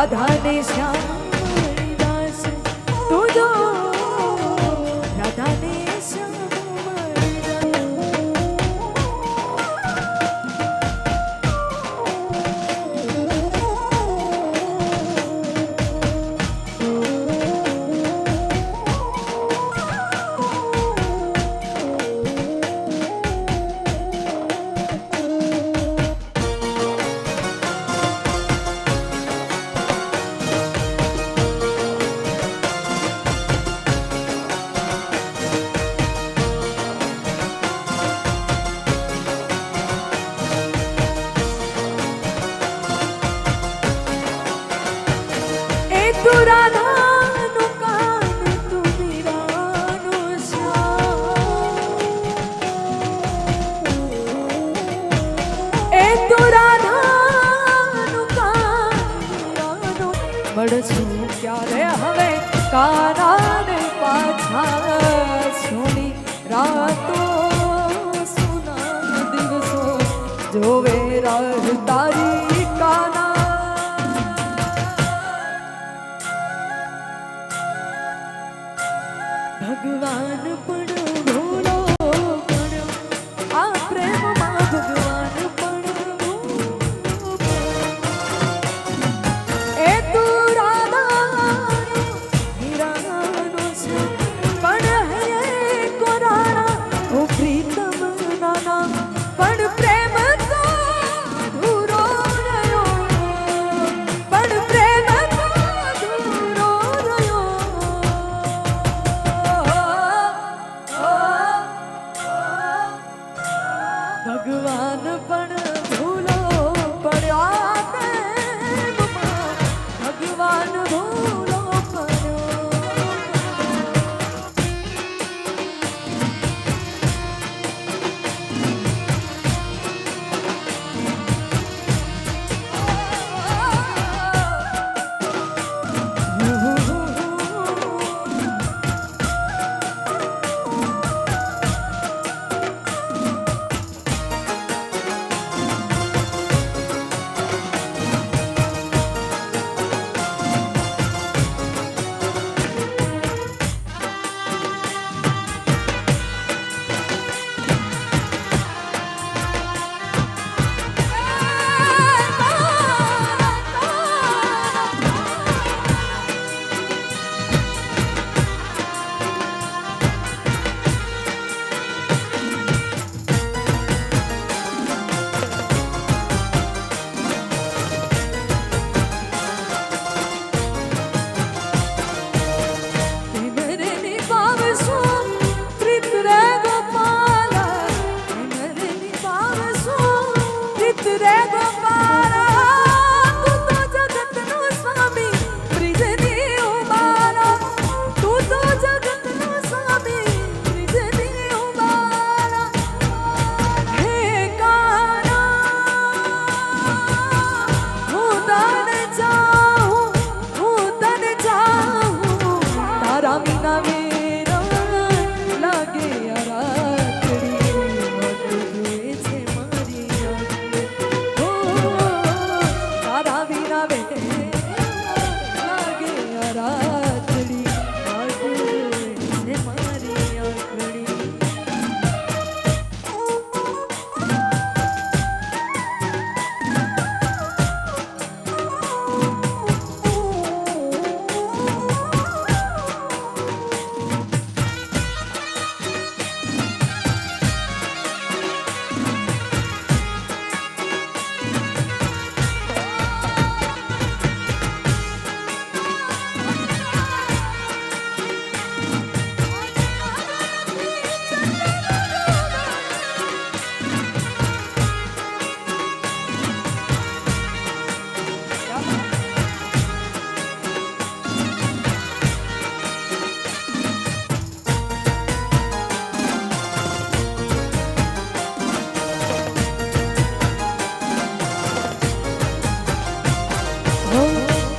राधा ने श्याम दास तुझो राधा ने श्याम क्यारे हवे कानाने पाछा सोनी रातो सुना दिवसो राह तारी काना भगवान पण भूलो पण आ प्रेम मा भगवान पण भूलो ए तू राधा हीरानो से पण है कोराना ओ प्रीतम नाना पण प्रेम तो धूरो रयो पण प्रेम तो धूरो रयो भगवान पण भूलो पड्या प्रेमમાં भगवान भूलो पड्यो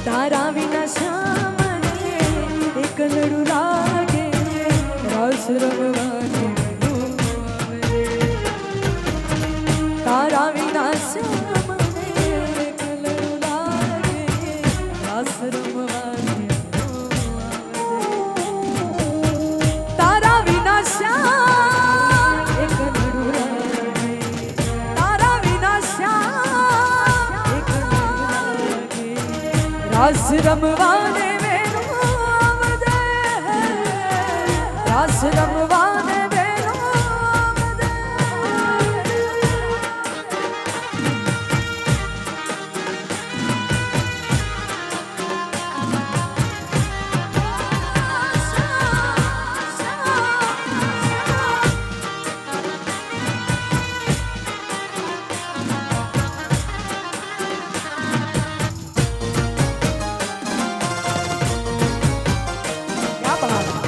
તારા વિના સામને એકલડું લાગે રસ રમવાને તારા વિના સામને એકલડું લાગે રસ રમવાને તારા વિના શ્યામ એકલડું લાગે તારા વિના શ્યામ એકલડું લાગે રાસ રમવાને વેનો આવજે રાસ રમવાને વેનો આવજે क्या बात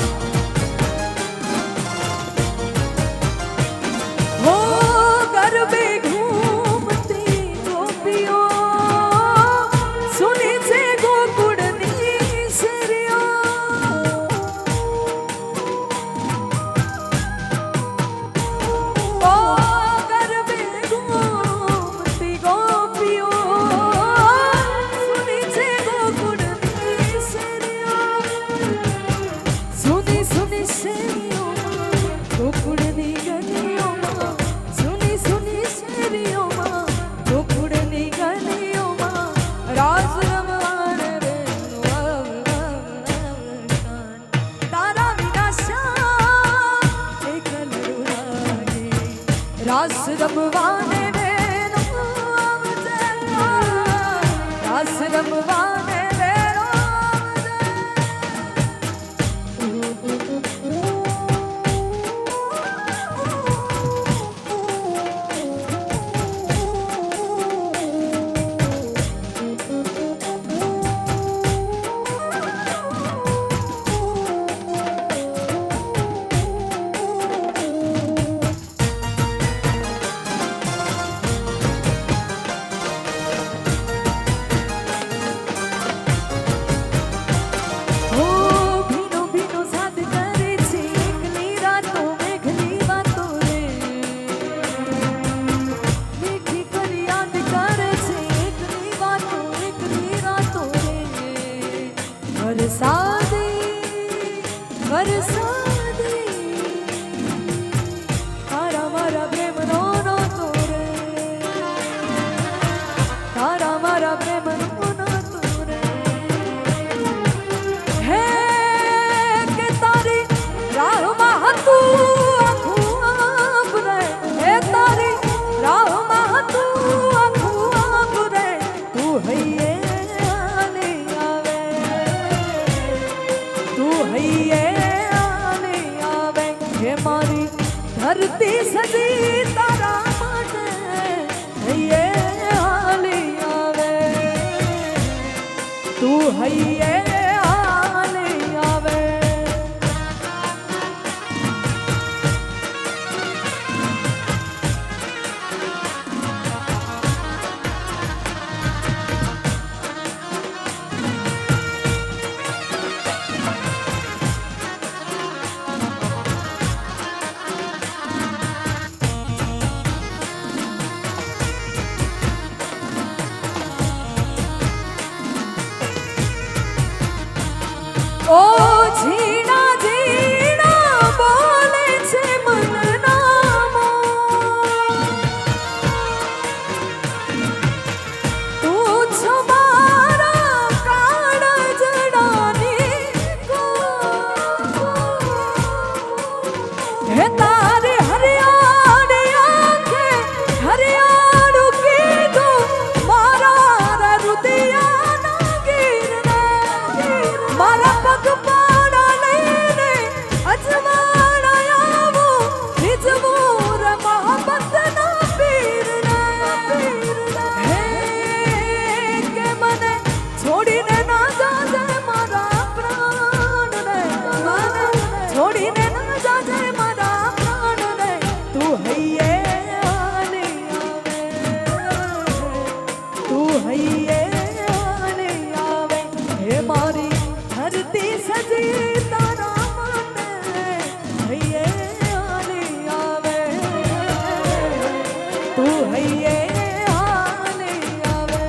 રમવાને વેનો આવજે રાસ રમવાને વેનો તારા મારા પ્રેમનો નહોતો રે તારા મારા પ્રેમનો નહોતો રે હે કે તારી રાહમાં હતું આખું આપ રે હે તારી રાહમાં હતું આખું આપ રે તું હૈયે આલે આવે તું હૈયે મારી ધરતી સજી તારા માટે હૈયે હાલી આવે તું હૈયે હાલી આવે ઓ ઝીણા ઝીણા બોલે છે મનનામો તું છો મારા કાળજડાની કો હે તારે હરિયાળી આંખે હરિયાળું કીધું મારા રુદિયાના ગીરના મારા પગપાળા લઈને અજવાળા આવું નિજમોર મોહબ્બતના પીરના હે કે મને છોડીને ના જાજે મારા પ્રાણ રે મને છોડીને ના જાજે મારા પ્રાણ રે તું હૈયે આલે આવે તું હૈયે આલે આવે હે મારી ધરતી સજી તારા માટે હૈયે આલી આવે તું હૈયે આલી આવે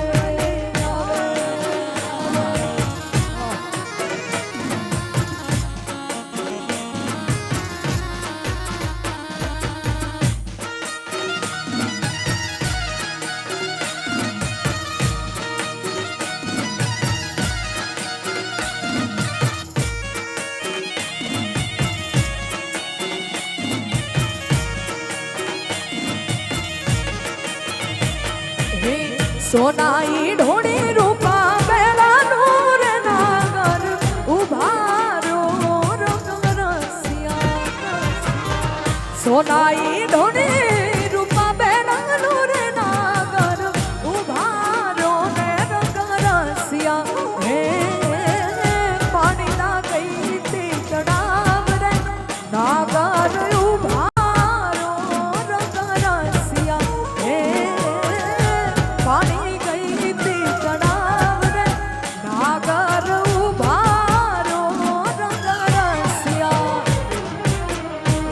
સોનાઈ ઢોળી રૂપા બેલા નૂર નાગર ઉભારો રંગરસિયા સોનાઈ ઢોળી રૂપા બેલા નૂર નાગર ઉભારો ને રંગરસિયા હે પાણી ના ગઈ તે ચડાવ રે નાગર ઉભારો રંગરસિયા હે પાણી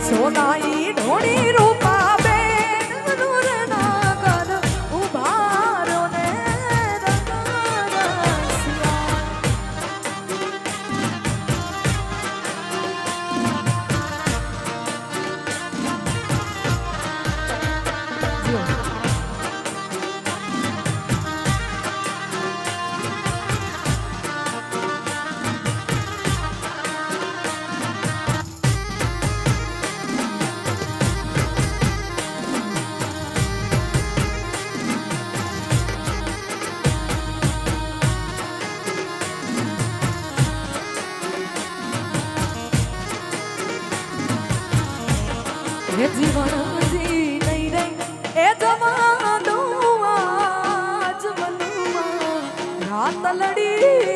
સોનાઈ ઢોળી રૂપા બેન નૂર નાગર ઉભારો ને રંગરસિયા હે જીવનજી નહીં રે એ જવાનો આજ મનમાં રાત લડી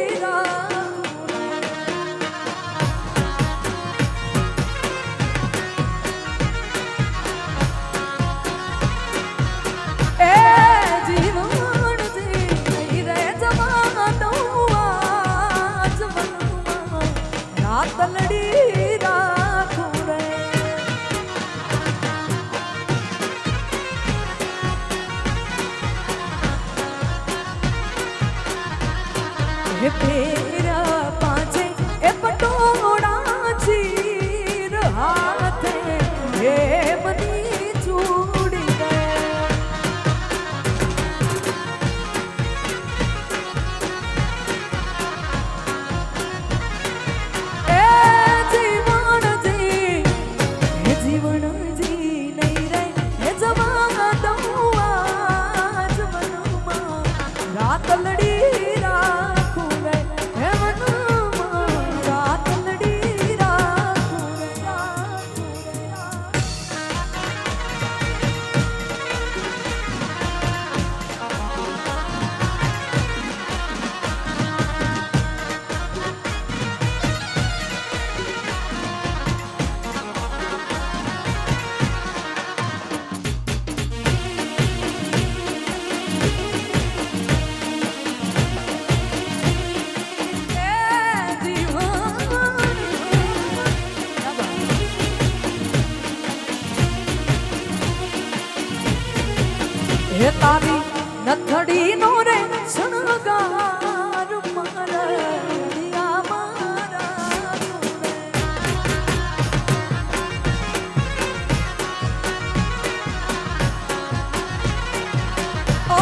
તલડી રાખું રે હે પેરા પાંચે એ પટોળા ચીર હાથે હે બની ચૂડી હે તારી નથડી નો રે શણગાર મારા દિયા મારા ઓ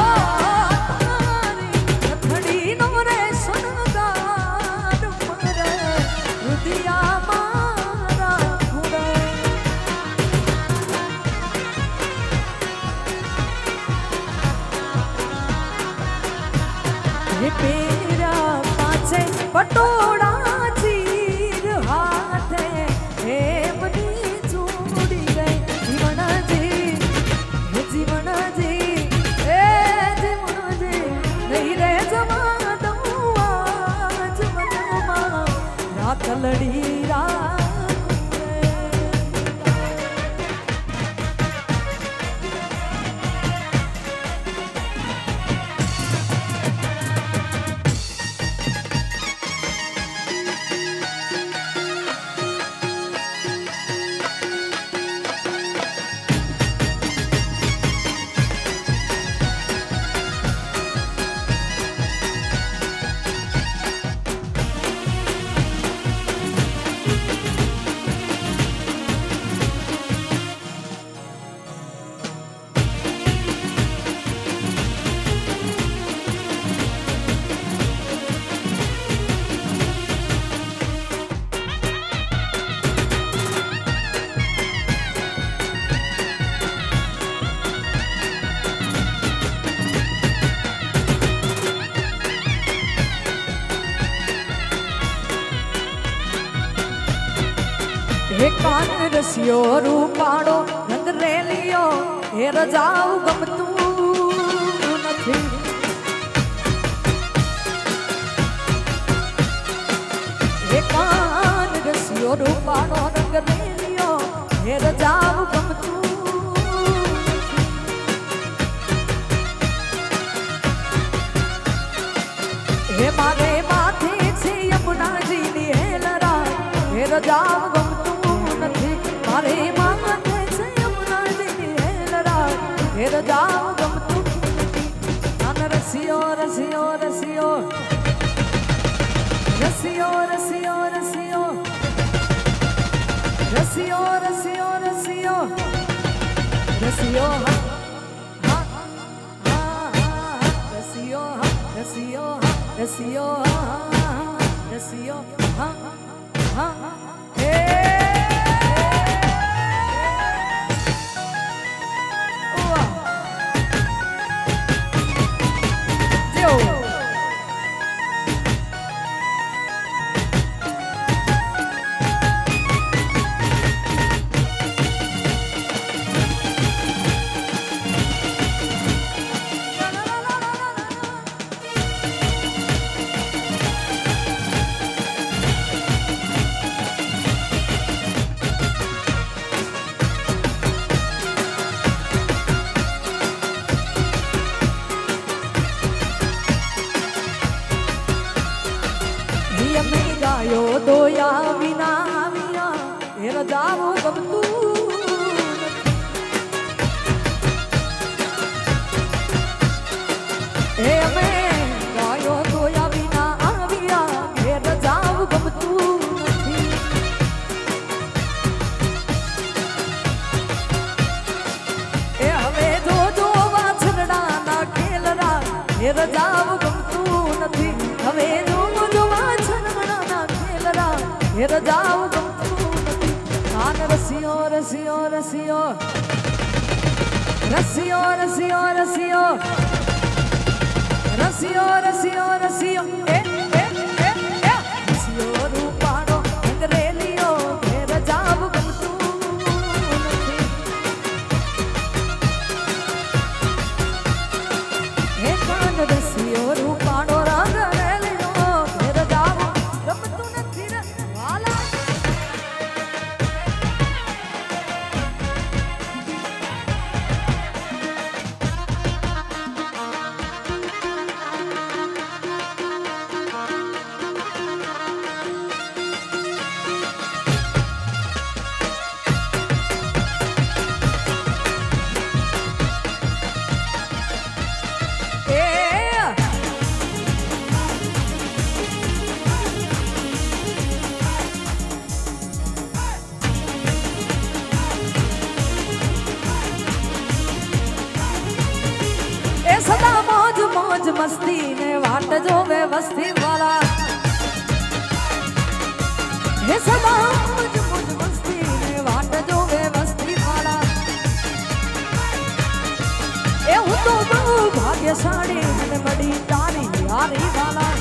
તારી નથડી નો રે શણગાર મારા દિયા મારા પેરા પાછે પટોળા ચીર હાથે હે બની ચૂડી ગઈ જીવનજી હે જીવનજી હે જીવનજી નહીં રે જવા દઉં આજ મનમાં રાત લડી હે કાન રસિયો રૂપાળો રંગ રેલિયો હે રજાઉ ગમતું નથી હે કાન રસિયો રૂપાળો રંગ રેલિયો હે રજાઉ ગમતું હે મારે માથે છે યમુનાજીની હેલરા હે રજાઉ ગમતું મારે માથે છે યમુનાજીની હેલરા હે રજાઉ ગમતું કાન રસિયો રસિયો રસિયો રસિયો રસિયો રસિયો રસિયો રસિયો રસિયો રસિયો હા રસિયો રસિયો રસિયો રસિયો હા હે ઘેર જાવ ગમતું નથી હવે જોવા છનગણાના ખેલરા ઘેર જાવ ગમતું નથી કાન રસિયો રસિયો રસિયો રસિયો રસિયો રસિયો રસિયો રસિયો રસિયો રસિયો રૂપાળો અંગરેલીઓ ઘેર જાવ ગમતું નથી હે કાન રસિયો રૂપાળો અંગરેલીઓ ઘેર જાવ ગમતું નથી રે વાલા સદા મોજ મોજ મસ્તી ને વાટ જોવે વસ્તી વાળા હે સદા મોજ મોજ મસ્તી ને વાટ જોવે વસ્તી વાળા એ હું તો બહુ ભાગ્યશાળી મને મળી તારી યારી વાળા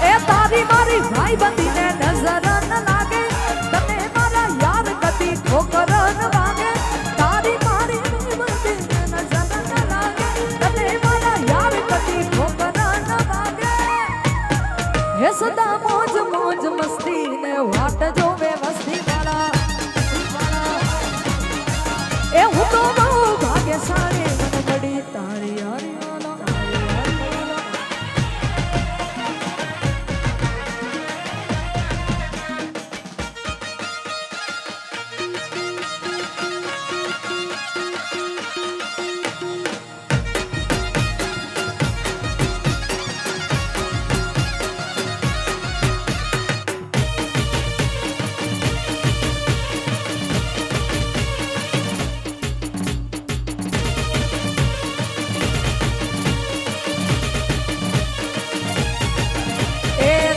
એ તારી મારી ભાઈ બંધીને નજર ન લાગે તને મારા યાર કદી ઠોકર ન વાગે તારી મારી હે સદા મોજ મોજ મસ્તી ને વાટ જોવે વસ્તી વાળા એ હું તો બહુ ભાગ્યશાળી મને મળી તારી યારી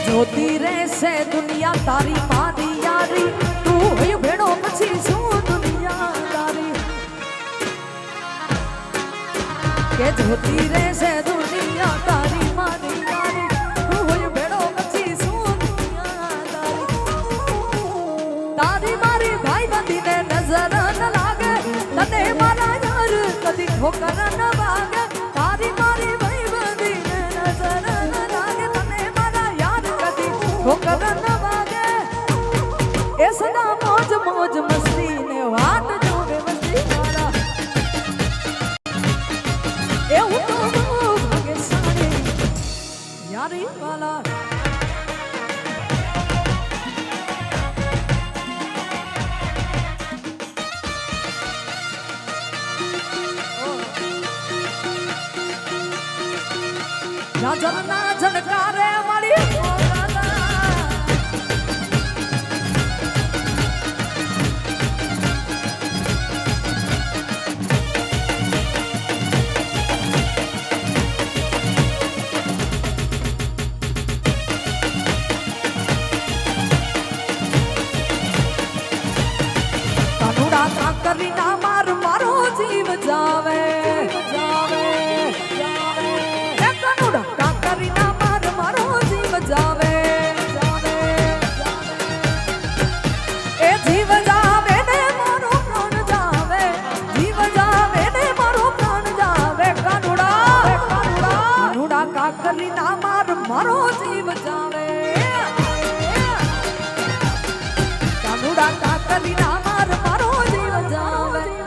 જોતી રહેશે દુનિયા તારી મારી યારી તું હોય ભેડો પછી શું દુનિયા તારી કે જોતી રહેશે દુનિયા તારી મારી યારી તું હોય ભેડો પછી શું દુનિયા તારી તારી મારી ભાઈ બંધીને નજર ન લાગે તને મારા યાર કદી ઠોકર ન વાગે તારી મારી ભાઈ બંધીને નજર ન લાગે તને મારા યાર ઠોકર ન વાગે એ સદા મોજ મોજ મસ્તી ને વાટ જોવે વસ્તી વાળા એ હું તો બહુ ભાગ્યશાળી યારી વાળા ના ઝનકારે મારી કરી ના માર મારો જીવ જાવે જાવે એ કનુડા કરી ના માર મારો જીવ જાવે જાવે એ જીવ જાવે ને મારો પ્રાણ જાવે જીવ જાવે ને મારો પ્રાણ જાવે કનુડા કરી ના માર મારો જીવ જાવે કનુડા કરી ના માર મારો જીવ જાવે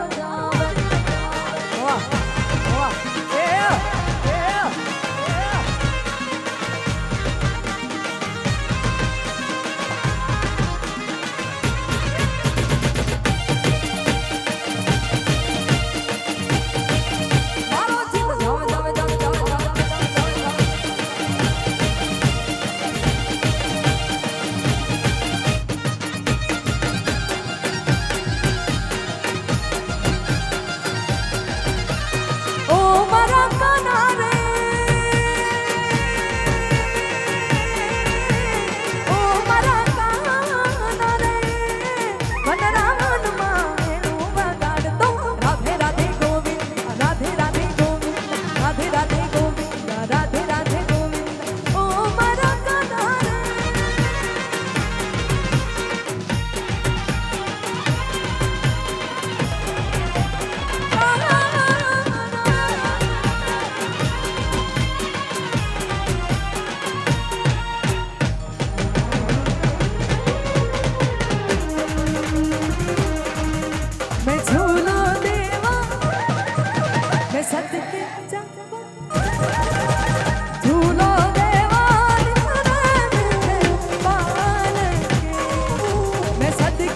સદકે